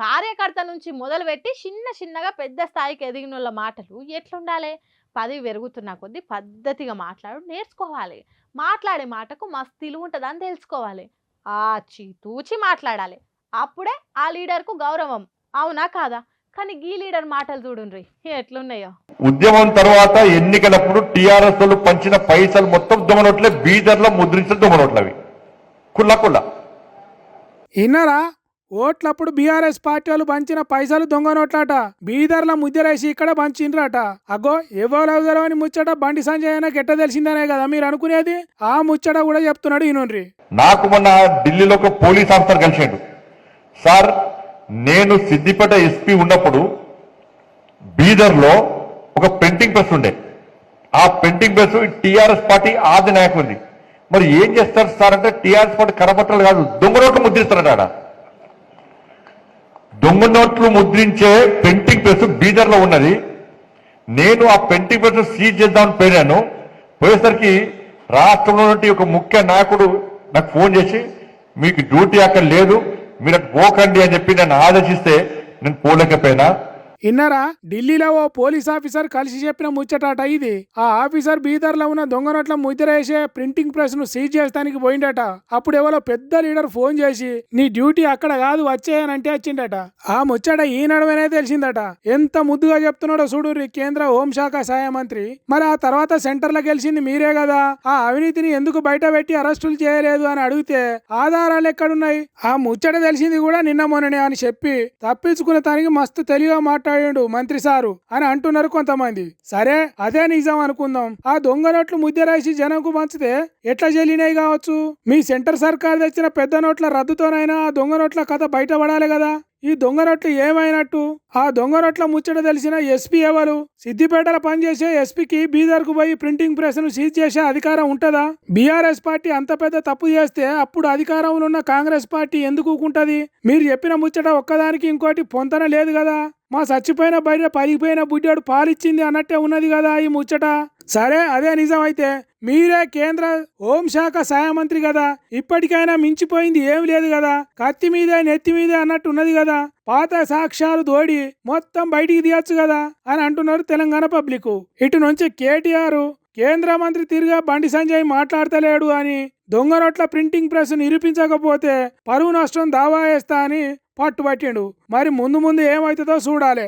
కార్యకర్త నుంచి మొదలుపెట్టి చిన్న చిన్నగా పెద్ద స్థాయికి ఎదిగినోళ్ళ మాటలు ఎట్లుండాలి? పదవి పెరుగుతున్న కొద్దీ పద్ధతిగా నేర్చుకోవాలి. మాట్లాడే మాటకు మస్తు విలువ ఉంటదని తెలుసుకోవాలి. ఆచి తూచి మాట్లాడాలి. అప్పుడే ఆ లీడర్‌కు గౌరవం. అవునా కాదా? కానీ గీ లీడర్ మాటలు చూడుండ్రి ఎట్లున్నాయో. ఉద్యమం తర్వాత ఎన్నికలప్పుడు టీఆర్ఎస్ వాళ్ళు పంచిన పైసలు మొత్తం దొంగ నోట్లే, బీదర్లో ముద్రించిన దొంగ నోట్లవి కుల్ల కుల్ల. ఇన్నరా ఓట్లప్పుడు బీఆర్ఎస్ పార్టీ వాళ్ళు పంచిన పైసలు దొంగ నోట్లట. బీదర్ల ముద్దరేసి ఇక్కడ పంచిండ్రట. అగో ఎవరెవరో అని ముచ్చట బండి సంజయ్ అయినా గెట్ట తెలిసిందనే కదా మీరు అనుకునేది. ఆ ముచ్చట కూడా చెప్తున్నాడు ఈయనుండ్రి. నాకు మొన్న ఢిల్లీలో ఒక పోలీస్ ఆఫీసర్ కలిసిండు. సార్, నేను సిద్దిపేట ఎస్పీ ఉన్నప్పుడు బీదర్లో ఒక ప్రింటింగ్ ప్రెస్ ఉండే. ఆ ప్రింటింగ్ ప్రెస్ టీఆర్ఎస్ పార్టీ ఆది నాయకుడిది. మరి ఏం చేస్తారు సార్ అంటే, టీఆర్ఎస్ పార్టీ కరపత్రాలు కాదు, దొంగ నోట్లు ముద్రిస్తారట. దొంగ నోట్లు ముద్రించే ప్రింటింగ్ ప్రెస్ బీదర్లో ఉన్నది. నేను ఆ ప్రింటింగ్ ప్రెస్ సీజ్ చేద్దామని పోయినాను. పోయేసరికి రాష్ట్రంలో నుండి ఒక ముఖ్య నాయకుడు నాకు ఫోన్ చేసి, మీకు డ్యూటీ అక్కడ లేదు, మీరు అటు పోకండి అని చెప్పి నన్ను ఆదేశిస్తే నేను పోలేకపోయినా. ఇన్నరా ఢిల్లీలో ఓ పోలీస్ ఆఫీసర్ కలిసి చెప్పిన ముచ్చటాట ఇది. ఆ ఆఫీసర్ బీదర్లో ఉన్న దొంగ నోట్ల ముద్రేసే ప్రింటింగ్ ప్రెస్ ను సీజ్ చేస్తానికి పోయిండట. అప్పుడు ఎవరో పెద్ద లీడర్ ఫోన్ చేసి, నీ డ్యూటీ అక్కడ కాదు వచ్చేయనంటే వచ్చిండట. ఆ ముచ్చట ఈ నడవనే తెలిసిందట. ఎంత ముద్దుగా చెప్తున్నాడో చూడుర్రి కేంద్ర హోంశాఖ సహాయ మంత్రి. మరి ఆ తర్వాత సెంటర్లో గెలిచింది మీరే కదా, ఆ అవినీతిని ఎందుకు బయట పెట్టి అరెస్టులు చేయలేదు అని అడిగితే ఆధారాలు ఎక్కడున్నాయి? ఆ ముచ్చట తెలిసింది కూడా నిన్న మొన్ననే అని చెప్పి తప్పించుకునే దానికి మస్తు తెలివిగా మాట్లాడాడు మంత్రి సారు అని అంటున్నారు కొంతమంది. సరే అదే నిజం అనుకుందాం. ఆ దొంగ నోట్లు ముద్దరాసి జనంకు పంచితే ఎట్లా చెల్లినాయి కావచ్చు. మీ సెంటర్ సర్కార్ తెచ్చిన పెద్ద నోట్ల రద్దుతోనైనా ఆ దొంగ నోట్ల కథ బయటపడాలి కదా. ఈ దొంగ నోట్లు ఏమైనట్టు? ఆ దొంగ నోట్ల ముచ్చట తెలిసిన ఎస్పీ ఎవరు? సిద్దిపేటలో పనిచేసే ఎస్పీకి బీదర్ కు పోయి ప్రింటింగ్ ప్రెస్ ను సీజ్ చేసే అధికారం ఉంటదా? బీఆర్ఎస్ పార్టీ అంత పెద్ద తప్పు చేస్తే అప్పుడు అధికారంలో ఉన్న కాంగ్రెస్ పార్టీ ఎందుకు ఊకుంటది? మీరు చెప్పిన ముచ్చట ఒక్కదానికి ఇంకోటి పొంతన లేదు కదా. మా చచ్చిపోయిన బయట పలిగిపోయిన బుడ్డాడు పాలిచ్చింది అన్నట్టే ఉన్నది కదా ఈ ముచ్చట. సరే అదే నిజం అయితే మీరే కేంద్ర హోంశాఖ సహాయ మంత్రి కదా, ఇప్పటికైనా మించిపోయింది ఏం లేదు కదా. కత్తి మీదే నెత్తి మీదే అన్నట్టు ఉన్నది కదా. పాత సాక్ష్యాలు దోడి మొత్తం బయటికి తీయచ్చు కదా అని అంటున్నారు తెలంగాణ పబ్లిక్. ఇటు నుంచి కేటీఆర్ కేంద్ర మంత్రి తిరిగా బండి సంజయ్ మాట్లాడతలేడు అని, దొంగ నోట్ల ప్రింటింగ్ ప్రెస్ నిరూపించకపోతే పరువు నష్టం దావా వేస్తా అని పట్టుబట్టిండు. మరి ముందు ముందు ఏమవుతుందో చూడాలి.